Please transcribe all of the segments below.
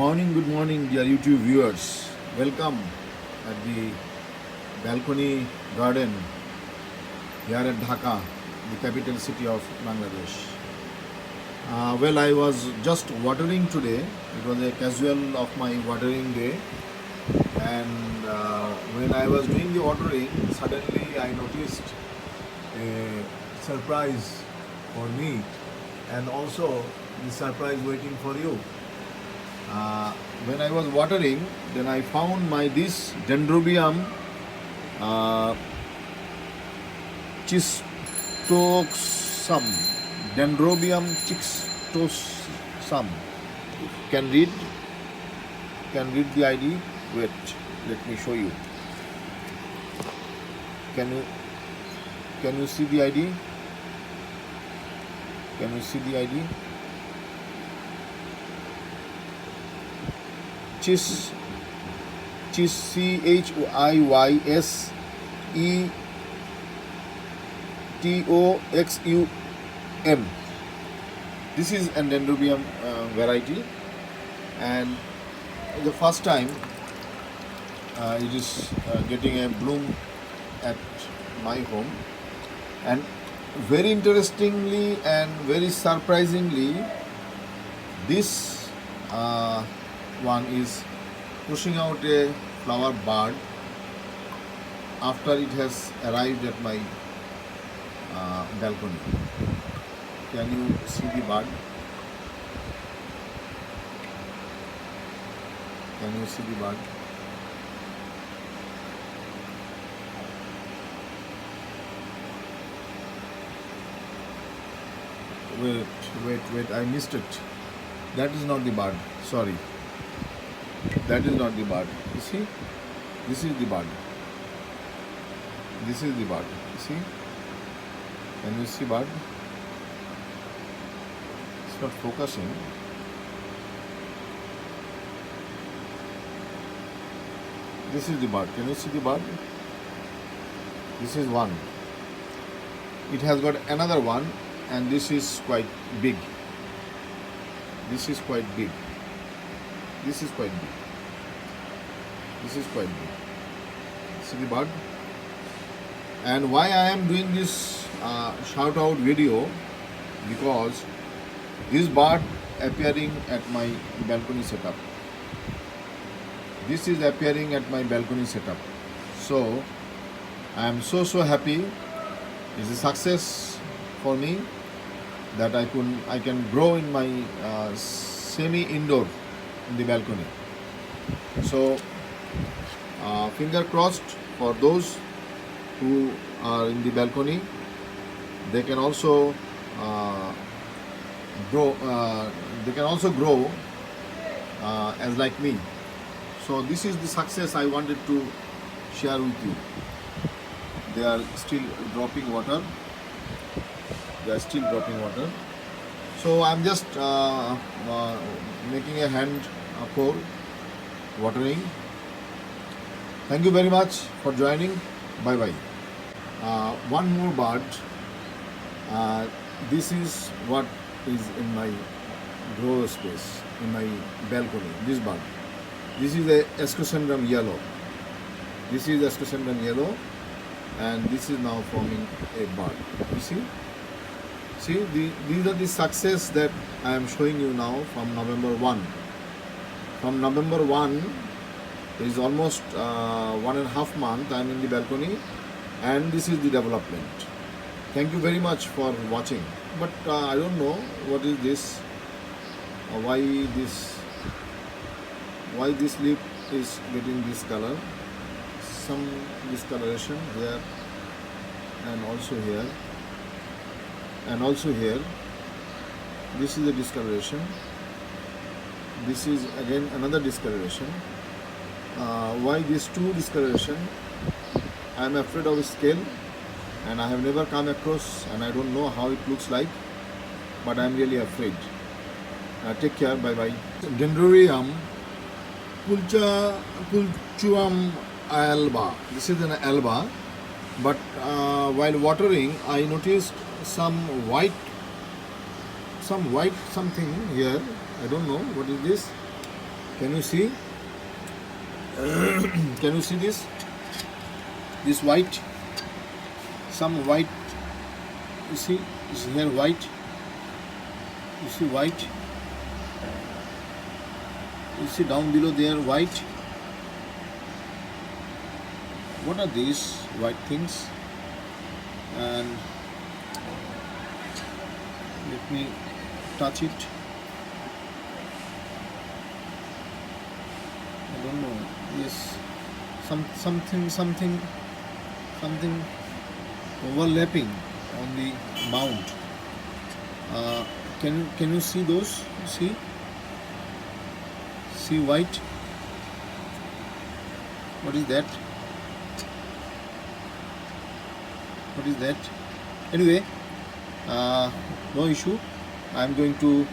Good morning, dear YouTube viewers. Welcome at the balcony garden here at Dhaka, the capital city of Bangladesh. I was just watering today. It was a casual of my watering day, and when I was doing the watering, suddenly I noticed a surprise for me, and also the surprise waiting for you. When I was watering, then I found this Dendrobrium uh, chistosum. Dendrobium chistosum. Can read? Can read the ID? Wait, let me show you. Can you see the ID? Can you see the ID? CHYSETOXUM. This is an Dendrobium variety, and the first time it is getting a bloom at my home, and very interestingly and very surprisingly, this one is pushing out a flower bud after it has arrived at my balcony. Can you see the bud? Can you see the bud? Wait, I missed it. That is not the bud. Sorry. That is not the bud. You see? This is the bud. This is the bud. You see? Can you see bud? It's not focusing. This is the bud. Can you see the bud? This is one. It has got another one, and this is quite big. This is quite big. This is quite big. This is quite big. See the bud? And why I am doing this shout out video? Because this bud appearing at my balcony setup. This is appearing at my balcony setup. So I am so happy. It's a success for me that I can grow in my semi-indoor in the balcony. So finger crossed for those who are in the balcony. They can also grow. They can also grow as like me. So this is the success I wanted to share with you. They are still dropping water. They are still dropping water. So I'm just making a hand pour, watering. Thank you very much for joining. Bye bye. One more bud. This is what is in my grow space, in my balcony. This bud. This is a Escosendrum yellow. This is Escosendrum yellow, and this is now forming a bud. You see? See, these are the success that I am showing you now from November 1. From November 1, it is almost 1.5 months I am in the balcony, and this is the development. Thank you very much for watching. But I don't know what is this, why this leaf is getting this color. Some discoloration here, and also here. And also here, this is the discoloration. This is again another discoloration. Why these two discoloration? I am afraid of scale, and I have never come across, and I don't know how it looks like, but I am really afraid. Take care. Bye bye. Dendrobrium pulchuum alba. This is an alba, but while watering, I noticed some white something here. I don't know what is this. Can you see? Can you see this? This white, some white. You see, this is here white. You see white. You see down below there white. What are these white things? And let me touch it. I don't know. Yes, something overlapping on the mound. Can you see those? See white. What is that? What is that? Anyway, no issue. I am going to do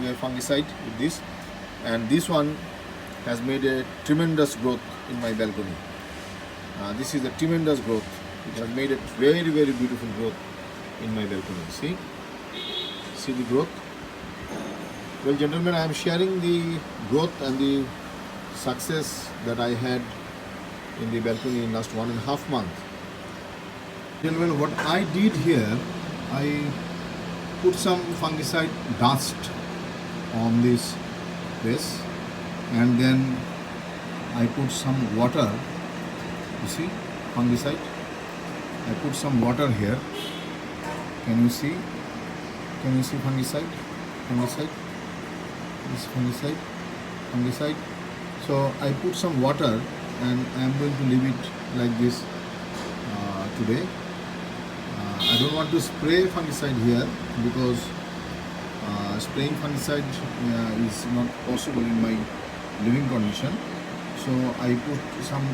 a fungicide with this, and this one has made a tremendous growth in my balcony. This is a tremendous growth. It has made a very beautiful growth in my balcony. See the growth. Well, gentlemen, I am sharing the growth and the success that I had in the balcony in last 1.5 months. Gentlemen, what I did here, I put some fungicide dust on this place, and then I put some water. You see, fungicide. I put some water here. Can you see? Can you see fungicide? Fungicide. This fungicide. So I put some water, and I am going to leave it like this today. I don't want to spray fungicide here because spraying fungicide is not possible in my living condition. So I put some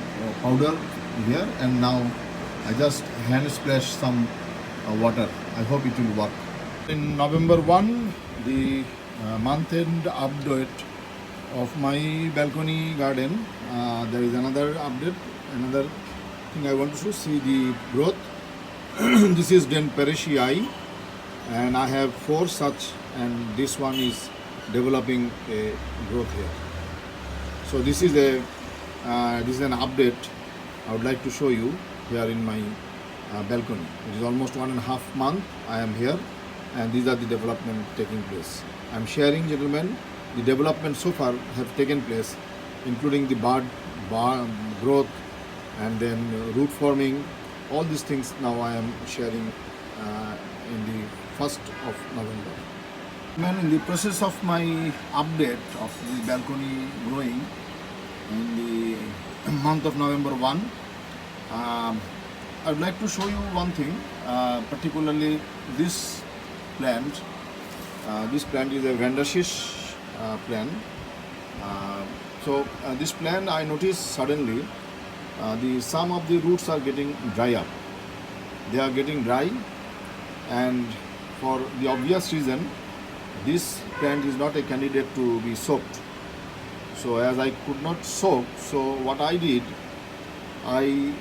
powder here, and now I just hand splash some water. I hope it will work. In November 1, the month-end update of my balcony garden. There is another update, another thing I want to show. See the growth. This is Dendrobrium, and I have 4 such, and this one is developing a growth here. So this is an update I would like to show you here in my balcony. It is almost 1.5 months I am here, and these are the development taking place. I am sharing, gentlemen, the development so far have taken place, including the bud growth, and then root forming. All these things now I am sharing in the 1st of November. In the process of my update of the balcony growing in the month of November 1, I would like to show you one thing, particularly this plant. This plant is a Vandershish plant. This plant, I noticed suddenly some of the roots are getting dry up. They are getting dry, and for the obvious reason, this plant is not a candidate to be soaked. So as I could not soak, so what I did, I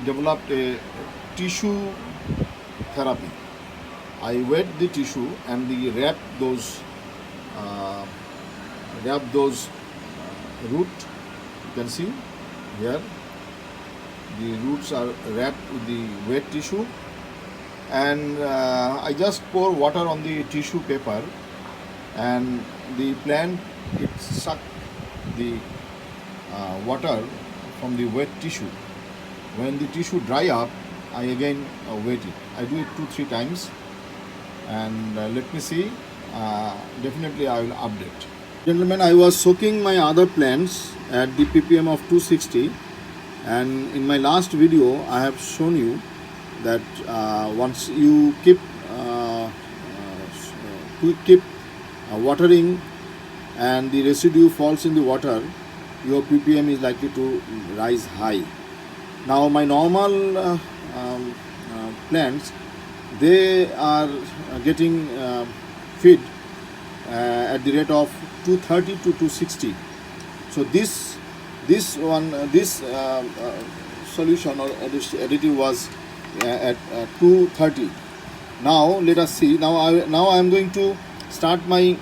developed a tissue therapy. I wet the tissue and wrap those root. You can see here the roots are wrapped with the wet tissue, and I just pour water on the tissue paper, and the plant, it suck the water from the wet tissue. When the tissue dry up, I again wet it. I do it 2-3 times, and let me see. Definitely I will update. Gentlemen, I was soaking my other plants at the ppm of 260, and in my last video I have shown you that once you keep watering and the residue falls in the water, your ppm is likely to rise high. Now my normal plants, they are getting feed at the rate of 230 to 260. So this solution or this additive was at 230. Now let us see. Now I am going to start my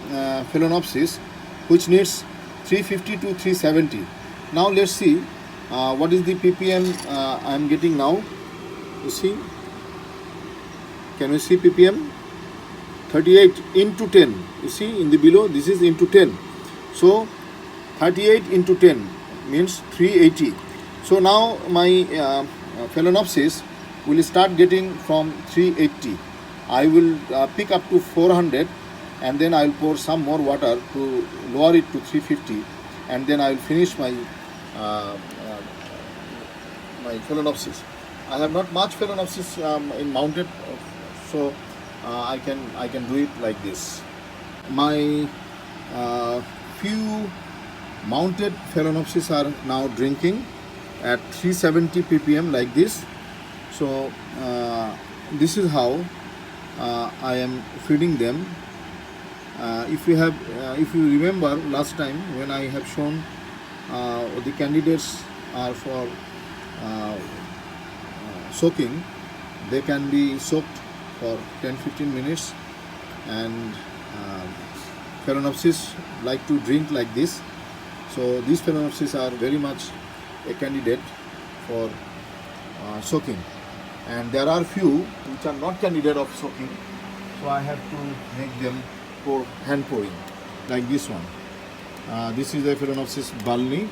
phalaenopsis, which needs 350 to 370. Now let's see what is the ppm I am getting now. You see, can you see ppm? 38 into 10. You see in the below, this is into 10. So 38 into 10 means 380. So now my Phalaenopsis will start getting from 380. I will pick up to 400, and then I will pour some more water to lower it to 350, and then I will finish my Phalaenopsis. I have not much Phalaenopsis in mounted, so I can do it like this. My few mounted Phalaenopsis are now drinking at 370 ppm like this. So this is how I am feeding them. If you remember last time when I have shown the candidates are for soaking, they can be soaked for 10-15 minutes, and Phalaenopsis like to drink like this. So these Phalaenopsis are very much a candidate for soaking, and there are few which are not candidate of soaking, so I have to make them pour hand pouring like this one. This is the Phalaenopsis balni.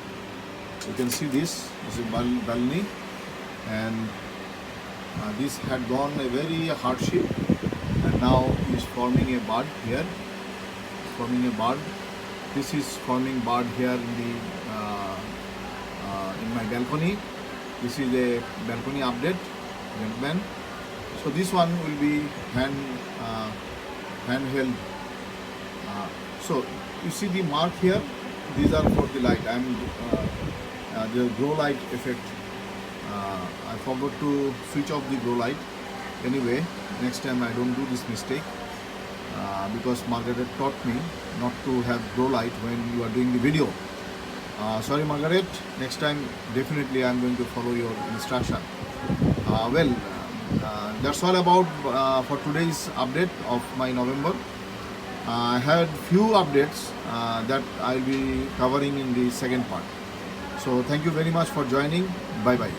You can see this is a balni, and this had gone a very hardship, and now is forming a bud here. Forming a bud. This is forming bud here in the in my balcony. This is a balcony update, gentlemen. So this one will be handheld. So you see the mark here. These are for the light. The grow light effect. I forgot to switch off the grow light. Anyway, next time I don't do this mistake, because Margaret taught me not to have grow light when you are doing the video. Sorry Margaret, next time definitely I am going to follow your instruction. That's all about for today's update of my November. I had few updates that I will be covering in the second part. So thank you very much for joining. Bye bye.